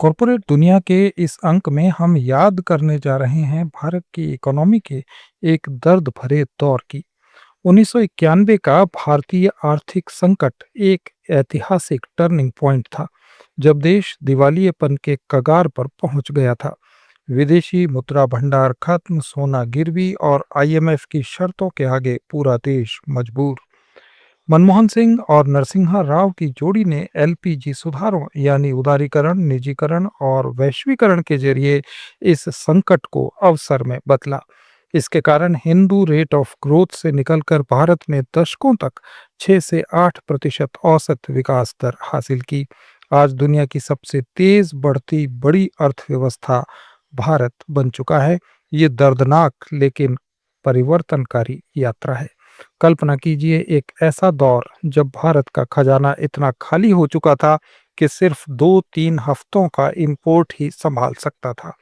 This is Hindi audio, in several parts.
कॉरपोरेट दुनिया के इस अंक में हम याद करने जा रहे हैं भारत की इकोनॉमी के एक दर्द भरे दौर की। 1991 का भारतीय आर्थिक संकट एक ऐतिहासिक टर्निंग पॉइंट था, जब देश दिवालियेपन के कगार पर पहुंच गया था। विदेशी मुद्रा भंडार खत्म, सोना गिरवी और आईएमएफ की शर्तों के आगे पूरा देश मजबूर। मनमोहन सिंह और नरसिम्हा राव की जोड़ी ने एलपीजी सुधारों यानी उदारीकरण, निजीकरण और वैश्वीकरण के जरिए इस संकट को अवसर में बदला। इसके कारण हिंदू रेट ऑफ ग्रोथ से निकलकर भारत ने दशकों तक 6 से 8% औसत विकास दर हासिल की। आज दुनिया की सबसे तेज बढ़ती बड़ी अर्थव्यवस्था भारत बन चुका है। ये दर्दनाक लेकिन परिवर्तनकारी यात्रा है। कल्पना कीजिए, एक ऐसा दौर जब भारत का खजाना इतना खाली हो चुका था कि सिर्फ 2-3 हफ्तों का इंपोर्ट ही संभाल सकता था।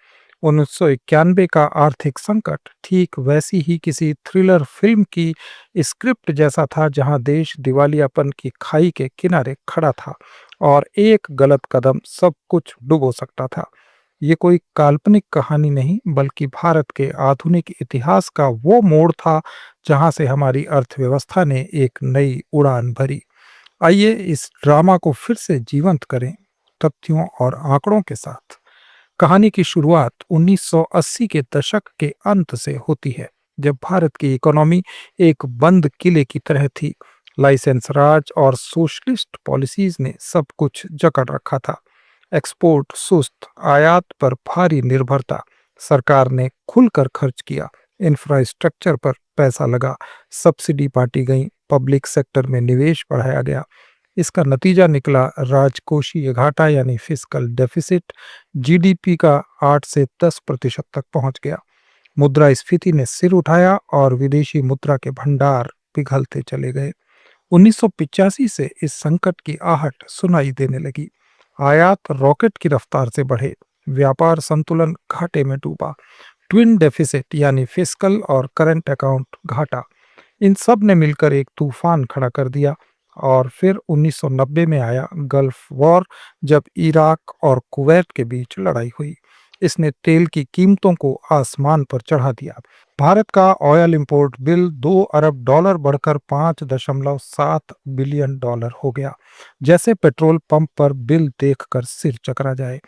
1991 का आर्थिक संकट ठीक वैसी ही किसी थ्रिलर फिल्म की स्क्रिप्ट जैसा था, जहां देश दिवालियापन की खाई के किनारे खड़ा था और एक गलत कदम सब कुछ डुबो सकता था। ये कोई काल्पनिक कहानी नहीं, बल्कि भारत के आधुनिक इतिहास का वो मोड़ था जहां से हमारी अर्थव्यवस्था ने एक नई उड़ान भरी। आइए इस ड्रामा को फिर से जीवंत करें, तथ्यों और आंकड़ों के साथ। कहानी की शुरुआत 1980 के दशक के अंत से होती है, जब भारत की इकोनॉमी एक बंद किले की तरह थी। लाइसेंस राज और सोशलिस्ट पॉलिसीज ने सब कुछ जकड़ रखा था। एक्सपोर्ट सुस्त, आयात पर भारी निर्भरता। सरकार ने खुलकर खर्च किया, इंफ्रास्ट्रक्चर पर पैसा लगा, सब्सिडी बांटी गई, पब्लिक सेक्टर में निवेश बढ़ाया गया। इसका नतीजा निकला राजकोषीय घाटा यानी फिस्कल डेफिसिट। जीडीपी का 8 से 10% तक पहुंच गया। मुद्रास्फीति ने सिर उठाया और विदेशी मुद्रा के भंडार पिघलते चले गए। 1985 से इस संकट की आहट सुनाई देने लगी। आयात रॉकेट की रफ्तार से बढ़े, व्यापार संतुलन घाटे में डूबा। ट्विन डेफिसिट यानी फिस्कल और करंट अकाउंट घाटा, इन सब ने मिलकर एक तूफान खड़ा कर दिया। और फिर 1990 में आया गल्फ वॉर, जब इराक और कुवैत के बीच लड़ाई हुई। इसने तेल की कीमतों को आसमान पर चढ़ा दिया। भारत का ऑयल इंपोर्ट बिल 2 अरब डॉलर बढ़कर 5.7 बिलियन डॉलर हो गया। जैसे पेट्रोल पंप पर बिल देखकर सिर चकरा जाए।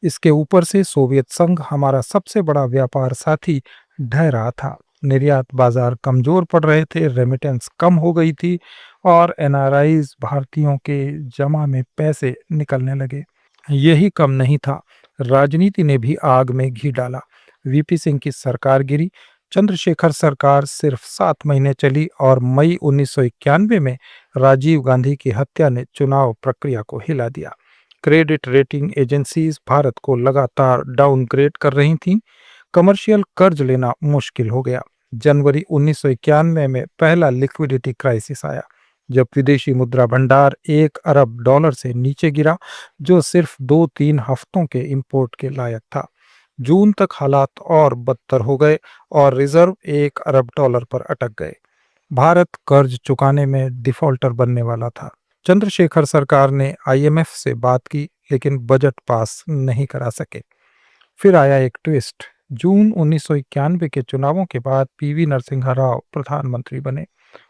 इसके ऊपर से सोवियत संघ, हमारा सबसे बड़ा व्यापार साथी, ढह रहा था। निर्यात बाजार कमजोर पड़ रहे थे, रेमिटेंस कम हो गई थी और एनआरआईज भारतीयों के जमा में पैसे निकलने लगे। यही कम नहीं था, राजनीति ने भी आग में घी डाला। वीपी सिंह की सरकार गिरी। चंद्रशेखर सरकार सिर्फ 7 महीने चली और मई 1991 में राजीव गांधी की हत्या ने चुनाव प्रक्रिया को हिला दिया। क्रेडिट रेटिंग एजेंसीज भारत को लगातार डाउनग्रेड कर रही थीं। कमर्शियल कर्ज लेना मुश्किल हो गया। जनवरी 1991 में पहला लिक्विडिटी क्राइसिस आया, जब विदेशी मुद्रा भंडार 1 अरब डॉलर से नीचे गिरा, जो सिर्फ 2-3 हफ्तों के इंपोर्ट के लायक था। जून तक हालात और बदतर हो गए और रिजर्व 1 अरब डॉलर पर अटक गए। भारत कर्ज चुकाने में डिफॉल्टर बनने वाला था। चंद्रशेखर सरकार ने आईएमएफ से बात की, लेकिन बजट पास नहीं करा सके। फिर आया एक ट्विस्ट। जून 1991 के चुनावों के बाद पीवी नरसिम्हा राव प्रधानमंत्री बने।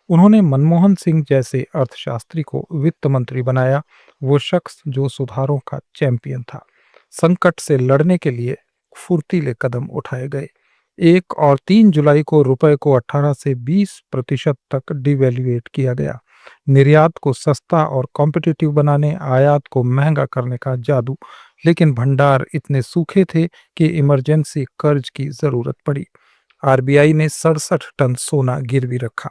उन्होंने मनमोहन सिंह जैसे अर्थशास्त्री को वित्त मंत्री बनाया, वो शख्स जो सुधारों का चैंपियन था। संकट से लड़ने के लिए फुर्तीले कदम उठाए गए। 1 और 3 जुलाई को रुपए को 18 से 20% तक डिवैल्यूएट किया गया। निर्यात को सस्ता और कॉम्पिटिटिव बनाने, आयात को महंगा करने का जादू। लेकिन भंडार इतने सूखे थे कि इमरजेंसी कर्ज की जरूरत पड़ी। आरबीआई ने 67 टन सोना गिरवी रखा,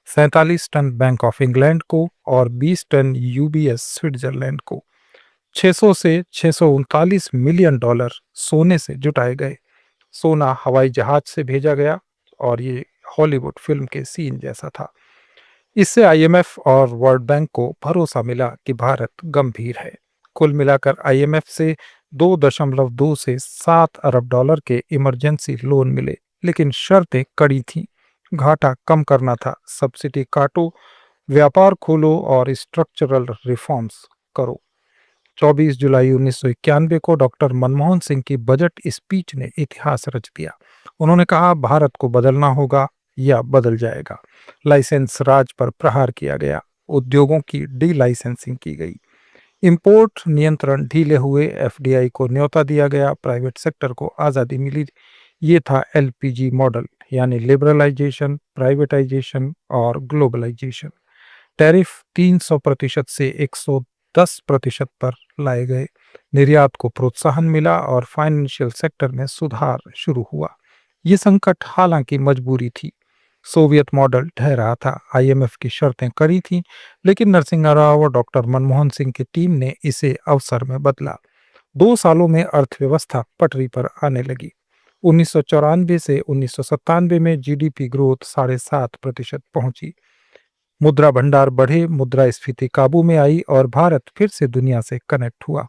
47 टन बैंक ऑफ इंग्लैंड को और 20 टन यूबीएस स्विट्जरलैंड को। 600 से 639 मिलियन डॉलर सोने से जुटाए गए। सोना हवाई जहाज से भेजा गया और ये हॉलीवुड फिल्म के सीन जैसा था। इससे आईएमएफ और वर्ल्ड बैंक को भरोसा मिला कि भारत गंभीर है। कुल मिलाकर आईएमएफ से 2.2 से 7 अरब डॉलर के इमरजेंसी लोन मिले, लेकिन शर्तें कड़ी थीं। घाटा कम करना था, सब्सिडी काटो, व्यापार खोलो और स्ट्रक्चरल रिफॉर्म्स करो। 24 जुलाई 1991 को डॉक्टर मनमोहन सिंह की बजट स्पीच ने इतिहास रच दिया। उन्होंने कहा, भारत को बदलना होगा या बदल जाएगा। लाइसेंस राज पर प्रहार किया गया, उद्योगों की डी लाइसेंसिंग की गई, इंपोर्ट नियंत्रण ढीले हुए, एफडीआई को न्योता दिया गया, प्राइवेट सेक्टर को आज़ादी मिली। ये था एलपीजी मॉडल, यानी लिबरलाइजेशन, प्राइवेटाइजेशन और ग्लोबलाइजेशन। टैरिफ 300% से 110% पर लाए गए, निर्यात को प्रोत्साहन मिला और फाइनेंशियल सेक्टर में सुधार शुरू हुआ। ये संकट हालांकि मजबूरी थी। सोवियत मॉडल ढह रहा था, आईएमएफ की शर्तें कड़ी थीं, लेकिन नरसिंह राव और डॉक्टर मनमोहन सिंह की टीम ने इसे अवसर में बदला। 2 सालों में अर्थव्यवस्था पटरी पर आने लगी। 1994 से 1997 में जीडीपी ग्रोथ 7.5% पहुंची। मुद्रा भंडार बढ़े, मुद्रास्फीति काबू में आई और भारत फिर से दुनिया से कनेक्ट हुआ।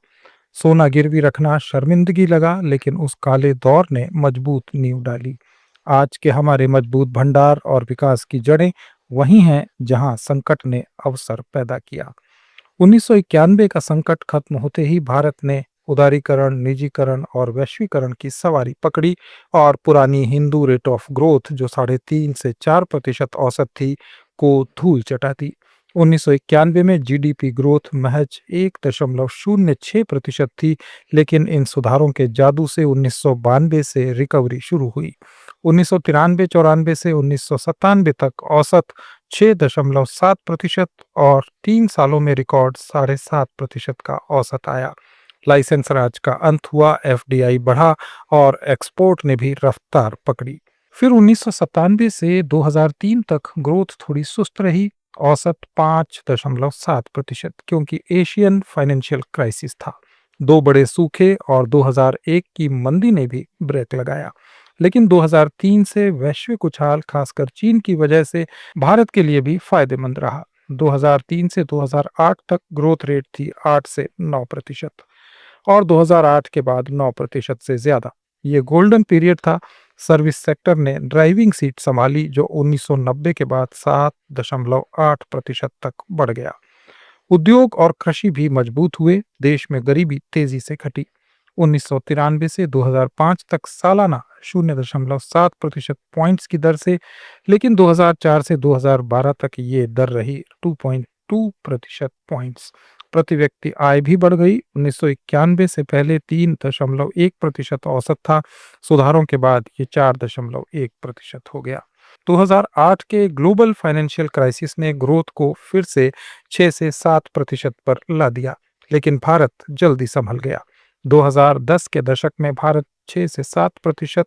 सोना गिरवी रखना शर्मिंदगी लगा, लेकिन उस काले दौर ने मजबूत नींव डाली। आज के हमारे मजबूत भंडार और विकास की जड़ें वही हैं जहां संकट ने अवसर पैदा किया। 1991 का संकट खत्म होते ही भारत ने उदारीकरण, निजीकरण और वैश्वीकरण की सवारी पकड़ी और पुरानी हिंदू रेट ऑफ ग्रोथ, जो 3.5 से 4% औसत थी, को धूल चटा दी। 1991 में जीडीपी ग्रोथ महज 1.06% थी, लेकिन इन सुधारों के जादू से 1992 से रिकवरी शुरू हुई। 1993-94 से 1997 तक औसत 6.7% और 3 सालों में रिकॉर्ड 7.5% का औसत आया। लाइसेंस राज का अंत हुआ, एफडीआई बढ़ा और एक्सपोर्ट ने भी रफ्तार पकड़ी। फिर 1997 से 2003 तक ग्रोथ थोड़ी सुस्त रही, औसत 5.7%, क्योंकि एशियन फाइनेंशियल क्राइसिस था। 2 बड़े सूखे और 2001 की मंदी ने भी ब्रेक लगाया। लेकिन 2003 से वैश्विक उछाल, खासकर चीन की वजह से, भारत के लिए भी फायदेमंद रहा। 2003 से 2008 तक ग्रोथ रेट थी 8 से 9% और 2008 के बाद 9% से ज्यादा। ये गोल्डन पीरियड था। सर्विस सेक्टर ने ड्राइविंग सीट संभाली, जो 1990 के बाद 7.8% तक बढ़ गया। उद्योग और कृषि भी मजबूत हुए, देश में गरीबी तेजी से घटी। 1993 से 2005 तक सालाना 0.7% पॉइंट्स की दर से, लेकिन 2004 से 2012 तक ये दर रही 2.2% पॉइंट्स। प्रति व्यक्ति आय भी बढ़ गई। 1991 से पहले 3.1% औसत था, सुधारों के बाद ये 4.1% हो गया। 2008 के ग्लोबल फाइनेंशियल क्राइसिस ने ग्रोथ को फिर से 6 से 7% पर ला दिया, लेकिन भारत जल्दी संभल गया। 2010 के दशक में भारत 6 से 7%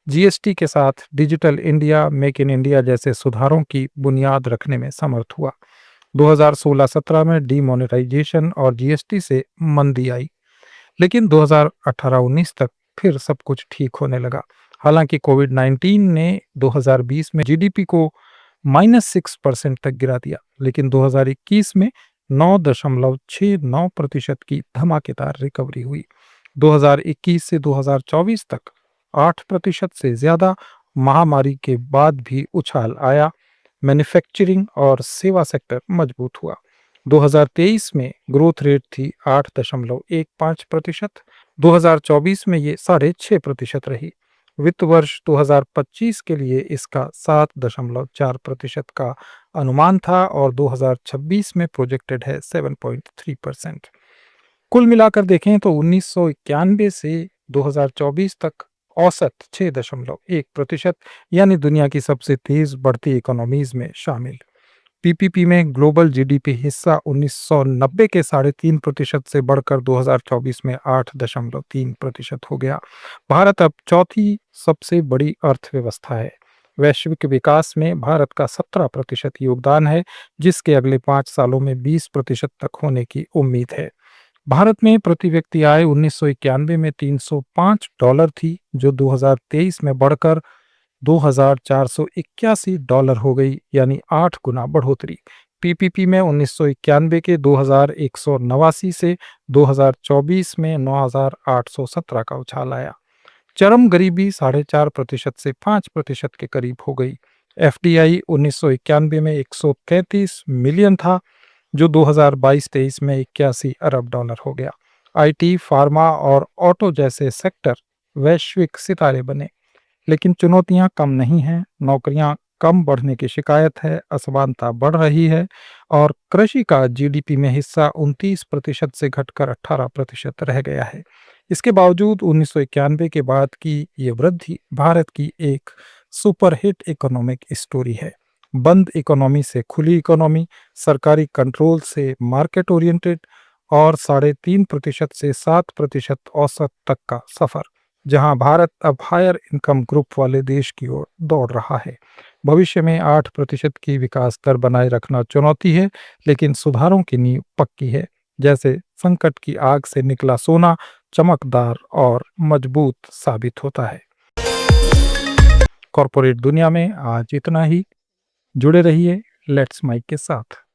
जीएसटी के साथ digital India, make in India जैसे सुधारों की बुनियाद रखने में समर्थ हुआ। 2016-17 में डीमोनेटाइजेशन और जीएसटी से मंदी आई, लेकिन 2018-19 तक फिर सब कुछ ठीक होने लगा। हालांकि कोविड-19 ने 2020 में जीडीपी को -6% तक गिरा दिया, लेकिन 2021 में 9.69% की धमाकेदार रिकवरी हुई। 2021 से 2024 तक 8% से ज्यादा महामारी के बाद भी उछाल आया। मैन्युफैक्चरिंग और सेवा सेक्टर मजबूत हुआ। 2023 में ग्रोथ रेट थी 8.15%, 2024 में ये 6.5% रही। वित्त वर्ष 2025 के लिए इसका 7.4% का अनुमान था और 2026 में प्रोजेक्टेड है 7.3%। कुल मिलाकर देखें तो 1991 से 2024 तक औसत 6.1%, यानी दुनिया की सबसे तेज बढ़ती इकोनॉमीज में शामिल। पीपीपी में ग्लोबल जीडीपी हिस्सा 1990 के 3.5% से बढ़कर 2024 में 8.3% हो गया। भारत अब चौथी सबसे बड़ी अर्थव्यवस्था है। वैश्विक विकास में भारत का 17% योगदान है, जिसके अगले 5 सालों में 20% तक होने की उम्मीद है। भारत में प्रति व्यक्ति आय 1991 में $305 थी, जो 2023 में बढ़कर $2,481 हो गई, यानी 8 गुना बढ़ोतरी। पीपीपी में 1991 के 2,189 से 2024 में 9,817 का उछाल आया। चरम गरीबी 4.5% से 5% के करीब हो गई। एफडीआई 1991 में 133 मिलियन था, जो 2022-23 में 81 अरब डॉलर हो गया। आईटी, फार्मा और ऑटो जैसे सेक्टर वैश्विक सितारे बने, लेकिन चुनौतियां कम नहीं हैं। नौकरियां कम बढ़ने की शिकायत है, असमानता बढ़ रही है और कृषि का जीडीपी में हिस्सा 29% से घटकर 18% रह गया है। इसके बावजूद 1991 के बाद की ये वृद्धि भारत की एक सुपरहिट इकोनॉमिक स्टोरी है। बंद इकोनॉमी से खुली इकोनॉमी, सरकारी कंट्रोल से मार्केट ओरिएंटेड और 3.5% से 7% औसत तक का सफर, जहां भारत अब हायर इनकम ग्रुप वाले देश की ओर दौड़ रहा है। भविष्य में 8% की विकास दर बनाए रखना चुनौती है, लेकिन सुधारों की नींव पक्की है। जैसे संकट की आग से निकला सोना चमकदार और मजबूत साबित होता है। कॉरपोरेट दुनिया में आज इतना ही। जुड़े रहिए लेट्स माइक के साथ।